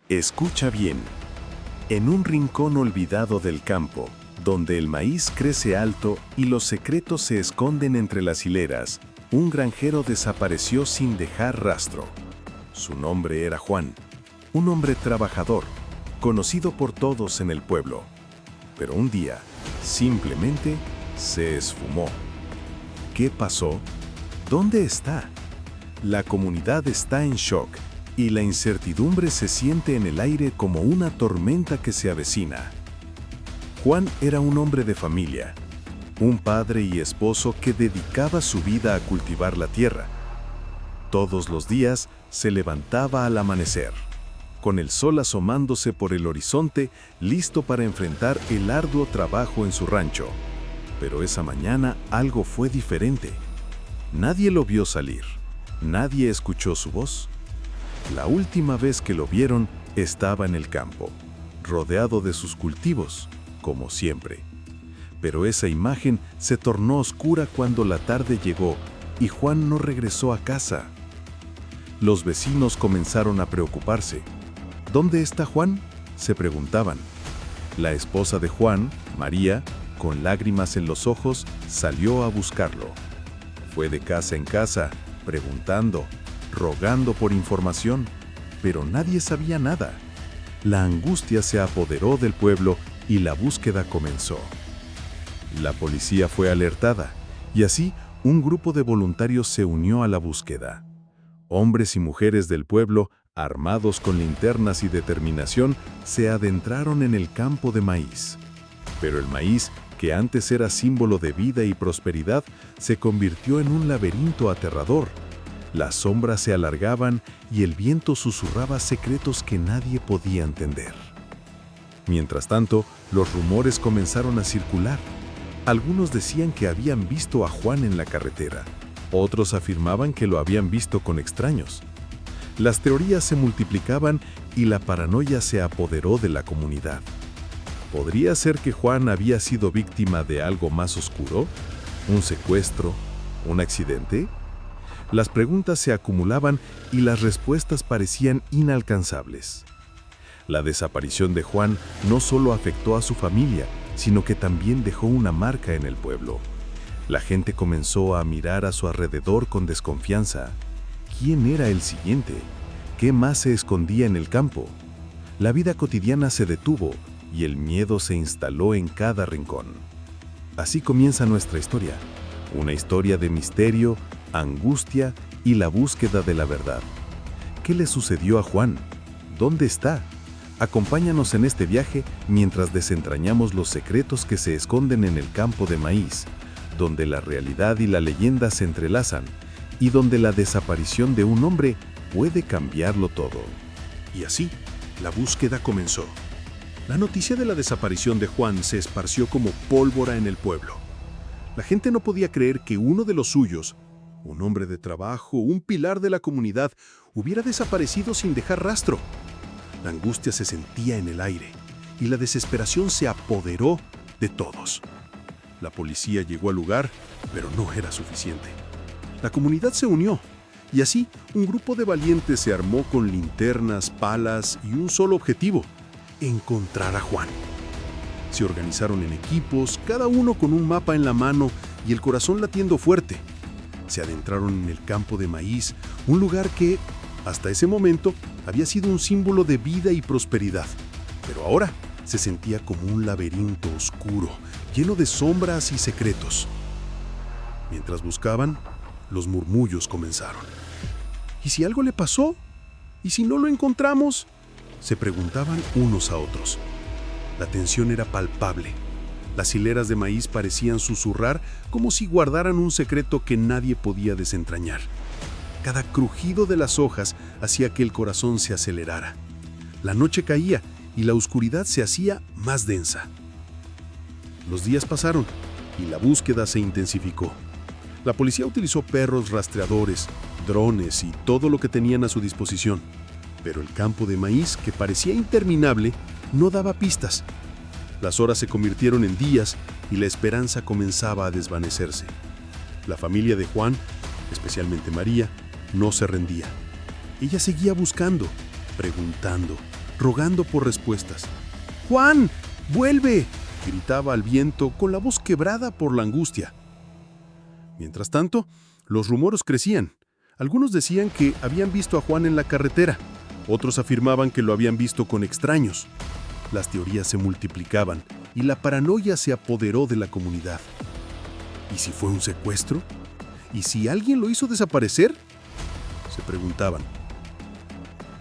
Escucha bien. En un rincón olvidado del campo, donde el maíz crece alto y los secretos se esconden entre las hileras, un granjero desapareció sin dejar rastro. Su nombre era Juan, un hombre trabajador, conocido por todos en el pueblo. Pero un día, simplemente, se esfumó. ¿Qué pasó? ¿Dónde está? La comunidad está en shock y la incertidumbre se siente en el aire como una tormenta que se avecina. Juan era un hombre de familia, un padre y esposo que dedicaba su vida a cultivar la tierra. Todos los días se levantaba al amanecer, con el sol asomándose por el horizonte, listo para enfrentar el arduo trabajo en su rancho. Pero esa mañana algo fue diferente. Nadie lo vio salir, nadie escuchó su voz. La última vez que lo vieron estaba en el campo, rodeado de sus cultivos, como siempre. Pero esa imagen se tornó oscura cuando la tarde llegó y Juan no regresó a casa. Los vecinos comenzaron a preocuparse. ¿Dónde está Juan?, se preguntaban. La esposa de Juan, María, con lágrimas en los ojos, salió a buscarlo. Fue de casa en casa, preguntando, rogando por información, pero nadie sabía nada. La angustia se apoderó del pueblo y la búsqueda comenzó. La policía fue alertada, y así un grupo de voluntarios se unió a la búsqueda. Hombres y mujeres del pueblo, armados con linternas y determinación, se adentraron en el campo de maíz. Pero el maíz, que antes era símbolo de vida y prosperidad, se convirtió en un laberinto aterrador. Las sombras se alargaban y el viento susurraba secretos que nadie podía entender. Mientras tanto, los rumores comenzaron a circular. Algunos decían que habían visto a Juan en la carretera. Otros afirmaban que lo habían visto con extraños. Las teorías se multiplicaban y la paranoia se apoderó de la comunidad. ¿Podría ser que Juan había sido víctima de algo más oscuro? ¿Un secuestro? ¿Un accidente? Las preguntas se acumulaban y las respuestas parecían inalcanzables. La desaparición de Juan no solo afectó a su familia, sino que también dejó una marca en el pueblo. La gente comenzó a mirar a su alrededor con desconfianza. ¿Quién era el siguiente? ¿Qué más se escondía en el campo? La vida cotidiana se detuvo y el miedo se instaló en cada rincón. Así comienza nuestra historia, una historia de misterio, angustia y la búsqueda de la verdad. ¿Qué le sucedió a Juan? ¿Dónde está? Acompáñanos en este viaje mientras desentrañamos los secretos que se esconden en el campo de maíz, donde la realidad y la leyenda se entrelazan y donde la desaparición de un hombre puede cambiarlo todo. Y así, la búsqueda comenzó. La noticia de la desaparición de Juan se esparció como pólvora en el pueblo. La gente no podía creer que uno de los suyos, un hombre de trabajo, un pilar de la comunidad, hubiera desaparecido sin dejar rastro. La angustia se sentía en el aire y la desesperación se apoderó de todos. La policía llegó al lugar, pero no era suficiente. La comunidad se unió y así un grupo de valientes se armó con linternas, palas y un solo objetivo: encontrar a Juan. Se organizaron en equipos, cada uno con un mapa en la mano y el corazón latiendo fuerte. Se adentraron en el campo de maíz, un lugar que, hasta ese momento, había sido un símbolo de vida y prosperidad. Pero ahora se sentía como un laberinto oscuro, lleno de sombras y secretos. Mientras buscaban, los murmullos comenzaron. ¿Y si algo le pasó? ¿Y si no lo encontramos?, se preguntaban unos a otros. La tensión era palpable. Las hileras de maíz parecían susurrar como si guardaran un secreto que nadie podía desentrañar. Cada crujido de las hojas hacía que el corazón se acelerara. La noche caía y la oscuridad se hacía más densa. Los días pasaron y la búsqueda se intensificó. La policía utilizó perros rastreadores, drones y todo lo que tenían a su disposición. Pero el campo de maíz, que parecía interminable, no daba pistas. Las horas se convirtieron en días y la esperanza comenzaba a desvanecerse. La familia de Juan, especialmente María, no se rendía. Ella seguía buscando, preguntando, rogando por respuestas. «¡Juan, vuelve!», gritaba al viento con la voz quebrada por la angustia. Mientras tanto, los rumores crecían. Algunos decían que habían visto a Juan en la carretera, otros afirmaban que lo habían visto con extraños. Las teorías se multiplicaban y la paranoia se apoderó de la comunidad. ¿Y si fue un secuestro? ¿Y si alguien lo hizo desaparecer?, se preguntaban.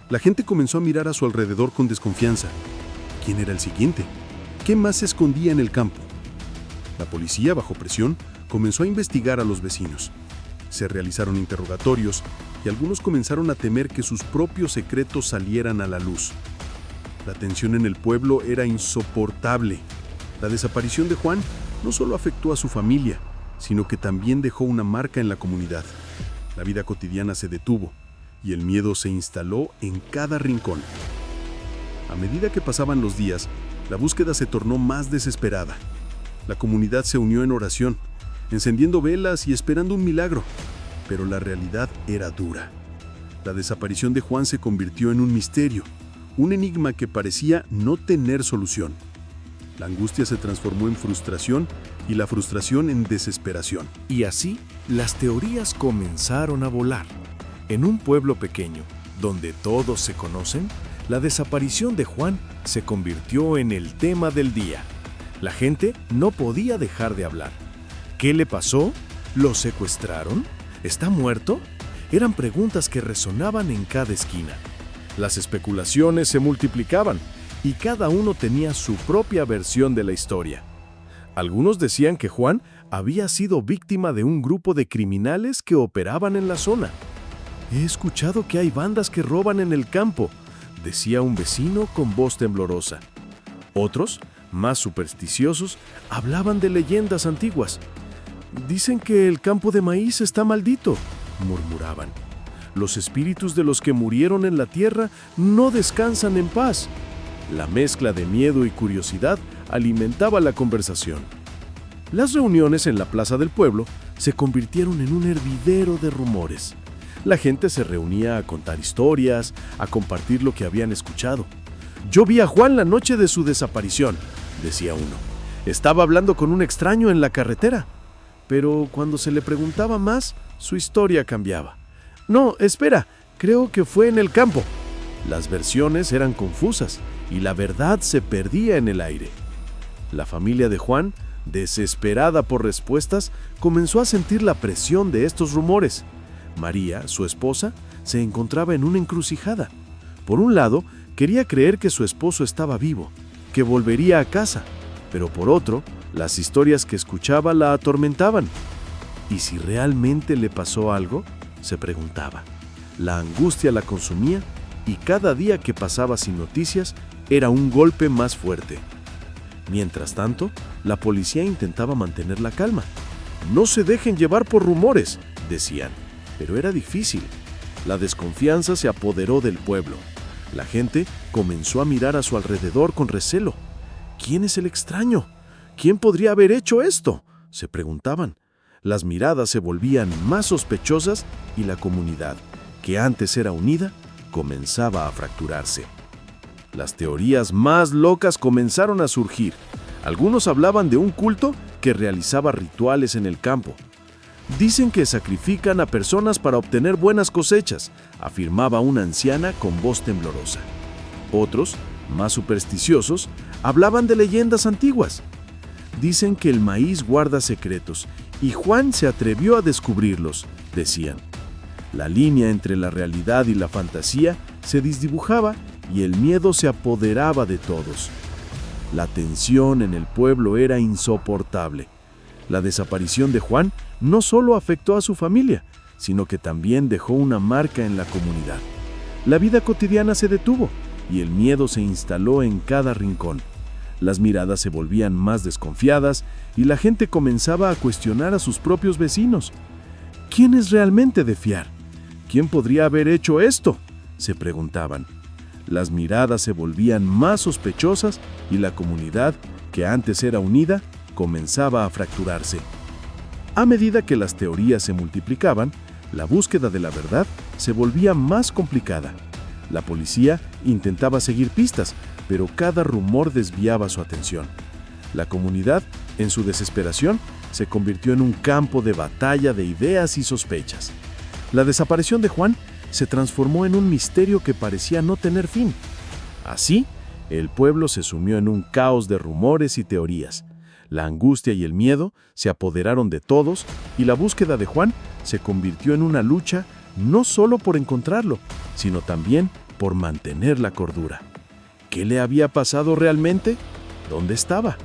La gente comenzó a mirar a su alrededor con desconfianza. ¿Quién era el siguiente? ¿Qué más se escondía en el campo? La policía, bajo presión, comenzó a investigar a los vecinos. Se realizaron interrogatorios y algunos comenzaron a temer que sus propios secretos salieran a la luz. La tensión en el pueblo era insoportable. La desaparición de Juan no solo afectó a su familia, sino que también dejó una marca en la comunidad. La vida cotidiana se detuvo y el miedo se instaló en cada rincón. A medida que pasaban los días, la búsqueda se tornó más desesperada. La comunidad se unió en oración, encendiendo velas y esperando un milagro, pero la realidad era dura. La desaparición de Juan se convirtió en un misterio, un enigma que parecía no tener solución. La angustia se transformó en frustración y la frustración en desesperación. Y así, las teorías comenzaron a volar. En un pueblo pequeño, donde todos se conocen, la desaparición de Juan se convirtió en el tema del día. La gente no podía dejar de hablar. ¿Qué le pasó? ¿Lo secuestraron? ¿Está muerto? Eran preguntas que resonaban en cada esquina. Las especulaciones se multiplicaban y cada uno tenía su propia versión de la historia. Algunos decían que Juan había sido víctima de un grupo de criminales que operaban en la zona. «He escuchado que hay bandas que roban en el campo», decía un vecino con voz temblorosa. Otros, más supersticiosos, hablaban de leyendas antiguas. «Dicen que el campo de maíz está maldito», murmuraban. «Los espíritus de los que murieron en la tierra no descansan en paz». La mezcla de miedo y curiosidad alimentaba la conversación. Las reuniones en la plaza del pueblo se convirtieron en un hervidero de rumores. La gente se reunía a contar historias, a compartir lo que habían escuchado. «Yo vi a Juan la noche de su desaparición», decía uno. «Estaba hablando con un extraño en la carretera». Pero cuando se le preguntaba más, su historia cambiaba. «No, espera, creo que fue en el campo». Las versiones eran confusas y la verdad se perdía en el aire. La familia de Juan, desesperada por respuestas, comenzó a sentir la presión de estos rumores. María, su esposa, se encontraba en una encrucijada. Por un lado, quería creer que su esposo estaba vivo, que volvería a casa, pero por otro, las historias que escuchaba la atormentaban. ¿Y si realmente le pasó algo?, se preguntaba. La angustia la consumía y cada día que pasaba sin noticias era un golpe más fuerte. Mientras tanto, la policía intentaba mantener la calma. «No se dejen llevar por rumores», decían, pero era difícil. La desconfianza se apoderó del pueblo. La gente comenzó a mirar a su alrededor con recelo. «¿Quién es el extraño? ¿Quién podría haber hecho esto?», se preguntaban. Las miradas se volvían más sospechosas y la comunidad, que antes era unida, comenzaba a fracturarse. Las teorías más locas comenzaron a surgir. Algunos hablaban de un culto que realizaba rituales en el campo. «Dicen que sacrifican a personas para obtener buenas cosechas», afirmaba una anciana con voz temblorosa. Otros, más supersticiosos, hablaban de leyendas antiguas. «Dicen que el maíz guarda secretos y Juan se atrevió a descubrirlos», decían. La línea entre la realidad y la fantasía se desdibujaba y el miedo se apoderaba de todos. La tensión en el pueblo era insoportable. La desaparición de Juan no solo afectó a su familia, sino que también dejó una marca en la comunidad. La vida cotidiana se detuvo y el miedo se instaló en cada rincón. Las miradas se volvían más desconfiadas y la gente comenzaba a cuestionar a sus propios vecinos. ¿Quién es realmente de fiar? ¿Quién podría haber hecho esto?, se preguntaban. Las miradas se volvían más sospechosas y la comunidad, que antes era unida, comenzaba a fracturarse. A medida que las teorías se multiplicaban, la búsqueda de la verdad se volvía más complicada. La policía intentaba seguir pistas, pero cada rumor desviaba su atención. La comunidad, en su desesperación, se convirtió en un campo de batalla de ideas y sospechas. La desaparición de Juan se transformó en un misterio que parecía no tener fin. Así, el pueblo se sumió en un caos de rumores y teorías. La angustia y el miedo se apoderaron de todos y la búsqueda de Juan se convirtió en una lucha no solo por encontrarlo, sino también por mantener la cordura. ¿Qué le había pasado realmente? ¿Dónde estaba?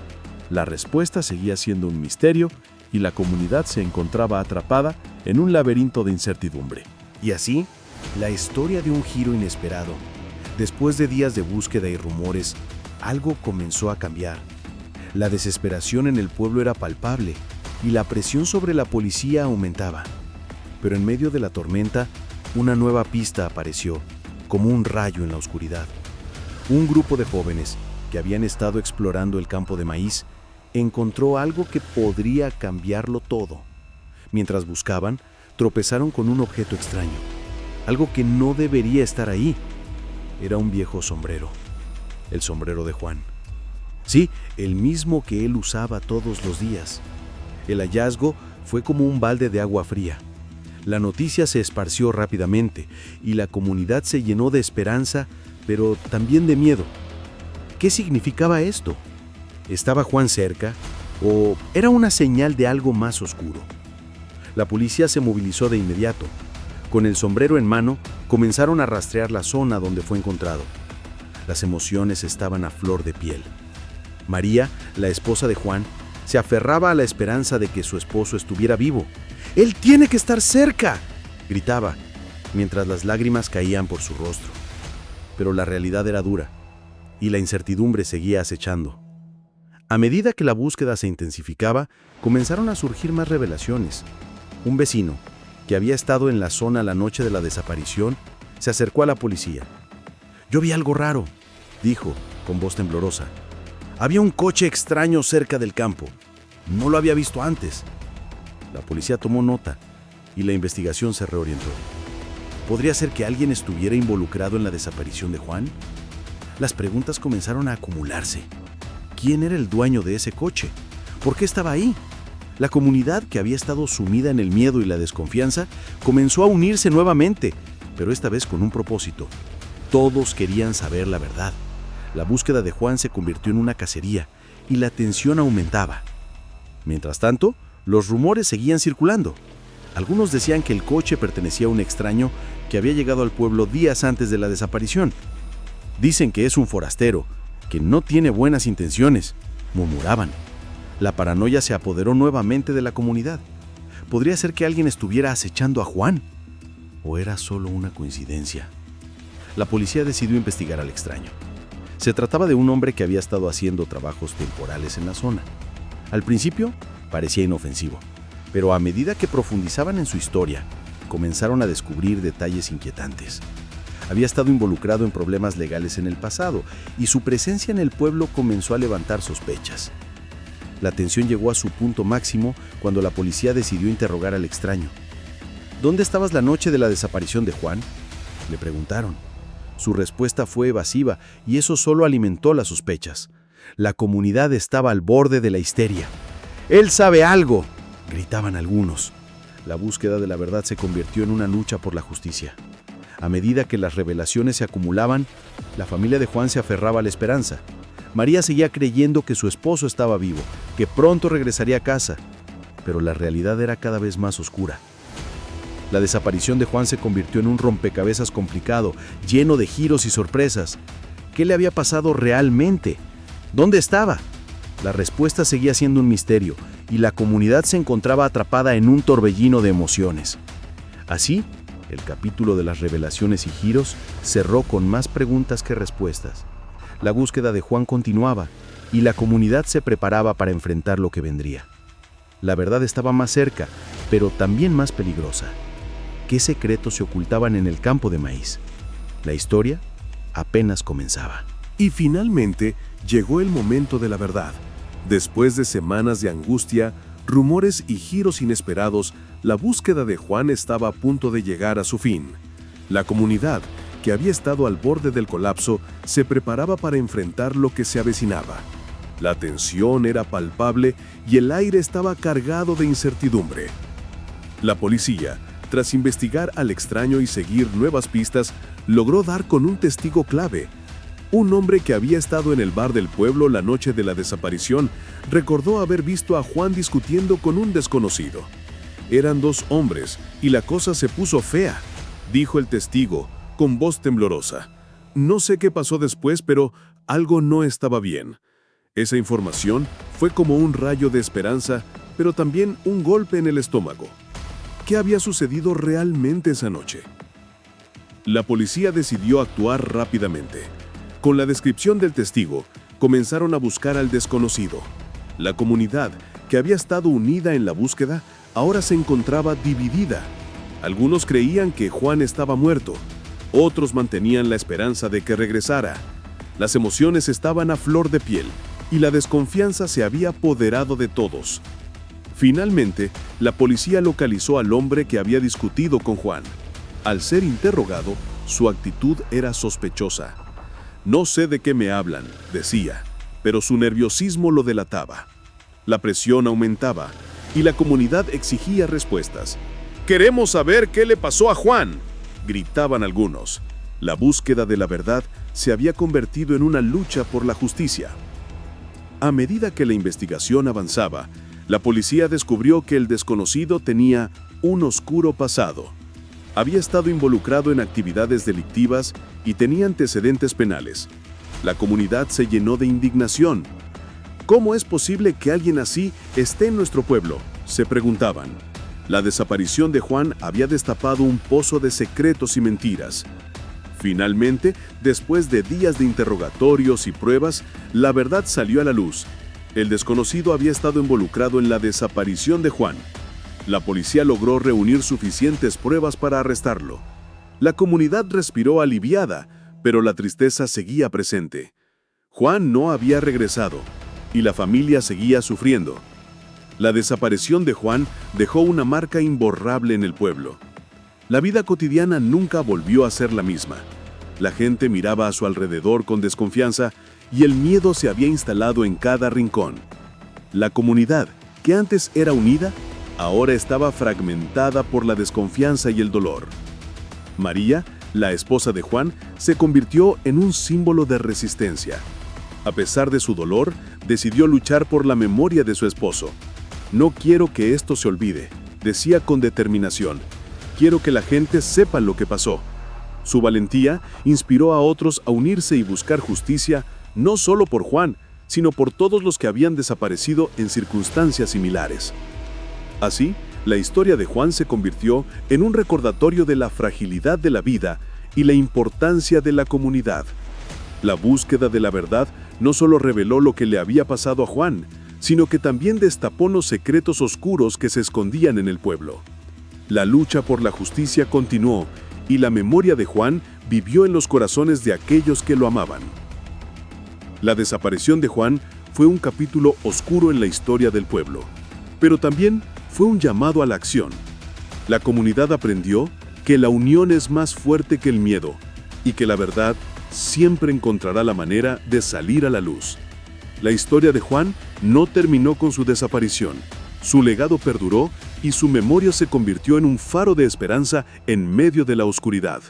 La respuesta seguía siendo un misterio y la comunidad se encontraba atrapada en un laberinto de incertidumbre. Y así, la historia de un giro inesperado. Después de días de búsqueda y rumores, algo comenzó a cambiar. La desesperación en el pueblo era palpable y la presión sobre la policía aumentaba. Pero en medio de la tormenta, una nueva pista apareció, como un rayo en la oscuridad. Un grupo de jóvenes que habían estado explorando el campo de maíz encontró algo que podría cambiarlo todo. Mientras buscaban, tropezaron con un objeto extraño, algo que no debería estar ahí. Era un viejo sombrero, el sombrero de Juan. Sí, el mismo que él usaba todos los días. El hallazgo fue como un balde de agua fría. La noticia se esparció rápidamente y la comunidad se llenó de esperanza, pero también de miedo. ¿Qué significaba esto? ¿Estaba Juan cerca o era una señal de algo más oscuro? La policía se movilizó de inmediato. Con el sombrero en mano, comenzaron a rastrear la zona donde fue encontrado. Las emociones estaban a flor de piel. María, la esposa de Juan, se aferraba a la esperanza de que su esposo estuviera vivo. ¡Él tiene que estar cerca!, gritaba, mientras las lágrimas caían por su rostro. Pero la realidad era dura, y la incertidumbre seguía acechando. A medida que la búsqueda se intensificaba, comenzaron a surgir más revelaciones. Un vecino, que había estado en la zona la noche de la desaparición, se acercó a la policía. «Yo vi algo raro», dijo, con voz temblorosa. «Había un coche extraño cerca del campo. No lo había visto antes». La policía tomó nota y la investigación se reorientó. ¿Podría ser que alguien estuviera involucrado en la desaparición de Juan? Las preguntas comenzaron a acumularse. ¿Quién era el dueño de ese coche? ¿Por qué estaba ahí? La comunidad, que había estado sumida en el miedo y la desconfianza, comenzó a unirse nuevamente, pero esta vez con un propósito. Todos querían saber la verdad. La búsqueda de Juan se convirtió en una cacería y la tensión aumentaba. Mientras tanto, los rumores seguían circulando. Algunos decían que el coche pertenecía a un extraño que había llegado al pueblo días antes de la desaparición. «Dicen que es un forastero, que no tiene buenas intenciones», murmuraban. La paranoia se apoderó nuevamente de la comunidad. ¿Podría ser que alguien estuviera acechando a Juan? ¿O era solo una coincidencia? La policía decidió investigar al extraño. Se trataba de un hombre que había estado haciendo trabajos temporales en la zona. Al principio, parecía inofensivo, pero a medida que profundizaban en su historia, comenzaron a descubrir detalles inquietantes. Había estado involucrado en problemas legales en el pasado y su presencia en el pueblo comenzó a levantar sospechas. La tensión llegó a su punto máximo cuando la policía decidió interrogar al extraño. «¿Dónde estabas la noche de la desaparición de Juan?», le preguntaron. Su respuesta fue evasiva y eso solo alimentó las sospechas. La comunidad estaba al borde de la histeria. «¡Él sabe algo!», gritaban algunos. La búsqueda de la verdad se convirtió en una lucha por la justicia. A medida que las revelaciones se acumulaban, la familia de Juan se aferraba a la esperanza. María seguía creyendo que su esposo estaba vivo, que pronto regresaría a casa, pero la realidad era cada vez más oscura. La desaparición de Juan se convirtió en un rompecabezas complicado, lleno de giros y sorpresas. ¿Qué le había pasado realmente? ¿Dónde estaba? La respuesta seguía siendo un misterio, y la comunidad se encontraba atrapada en un torbellino de emociones. Así, el capítulo de las revelaciones y giros cerró con más preguntas que respuestas. La búsqueda de Juan continuaba, y la comunidad se preparaba para enfrentar lo que vendría. La verdad estaba más cerca, pero también más peligrosa. ¿Qué secretos se ocultaban en el campo de maíz? La historia apenas comenzaba. Y finalmente llegó el momento de la verdad. Después de semanas de angustia, rumores y giros inesperados, la búsqueda de Juan estaba a punto de llegar a su fin. La comunidad, que había estado al borde del colapso, se preparaba para enfrentar lo que se avecinaba. La tensión era palpable y el aire estaba cargado de incertidumbre. La policía, tras investigar al extraño y seguir nuevas pistas, logró dar con un testigo clave. Un hombre que había estado en el bar del pueblo la noche de la desaparición recordó haber visto a Juan discutiendo con un desconocido. Eran dos hombres y la cosa se puso fea, dijo el testigo, con voz temblorosa. No sé qué pasó después, pero algo no estaba bien. Esa información fue como un rayo de esperanza, pero también un golpe en el estómago. ¿Qué había sucedido realmente esa noche? La policía decidió actuar rápidamente. Con la descripción del testigo, comenzaron a buscar al desconocido. La comunidad, que había estado unida en la búsqueda, ahora se encontraba dividida. Algunos creían que Juan estaba muerto, otros mantenían la esperanza de que regresara. Las emociones estaban a flor de piel y la desconfianza se había apoderado de todos. Finalmente, la policía localizó al hombre que había discutido con Juan. Al ser interrogado, su actitud era sospechosa. No sé de qué me hablan, decía, pero su nerviosismo lo delataba. La presión aumentaba y la comunidad exigía respuestas. «¡Queremos saber qué le pasó a Juan!», gritaban algunos. La búsqueda de la verdad se había convertido en una lucha por la justicia. A medida que la investigación avanzaba, la policía descubrió que el desconocido tenía un oscuro pasado. Había estado involucrado en actividades delictivas y tenía antecedentes penales. La comunidad se llenó de indignación. ¿Cómo es posible que alguien así esté en nuestro pueblo?, se preguntaban. La desaparición de Juan había destapado un pozo de secretos y mentiras. Finalmente, después de días de interrogatorios y pruebas, la verdad salió a la luz. El desconocido había estado involucrado en la desaparición de Juan. La policía logró reunir suficientes pruebas para arrestarlo. La comunidad respiró aliviada, pero la tristeza seguía presente. Juan no había regresado, y la familia seguía sufriendo. La desaparición de Juan dejó una marca imborrable en el pueblo. La vida cotidiana nunca volvió a ser la misma. La gente miraba a su alrededor con desconfianza y el miedo se había instalado en cada rincón. La comunidad, que antes era unida, ahora estaba fragmentada por la desconfianza y el dolor. María, la esposa de Juan, se convirtió en un símbolo de resistencia. A pesar de su dolor, decidió luchar por la memoria de su esposo. «No quiero que esto se olvide», decía con determinación. «Quiero que la gente sepa lo que pasó». Su valentía inspiró a otros a unirse y buscar justicia, no solo por Juan, sino por todos los que habían desaparecido en circunstancias similares. Así, la historia de Juan se convirtió en un recordatorio de la fragilidad de la vida y la importancia de la comunidad. La búsqueda de la verdad no solo reveló lo que le había pasado a Juan, sino que también destapó los secretos oscuros que se escondían en el pueblo. La lucha por la justicia continuó y la memoria de Juan vivió en los corazones de aquellos que lo amaban. La desaparición de Juan fue un capítulo oscuro en la historia del pueblo, pero también fue un llamado a la acción. La comunidad aprendió que la unión es más fuerte que el miedo y que la verdad siempre encontrará la manera de salir a la luz. La historia de Juan no terminó con su desaparición. Su legado perduró y su memoria se convirtió en un faro de esperanza en medio de la oscuridad.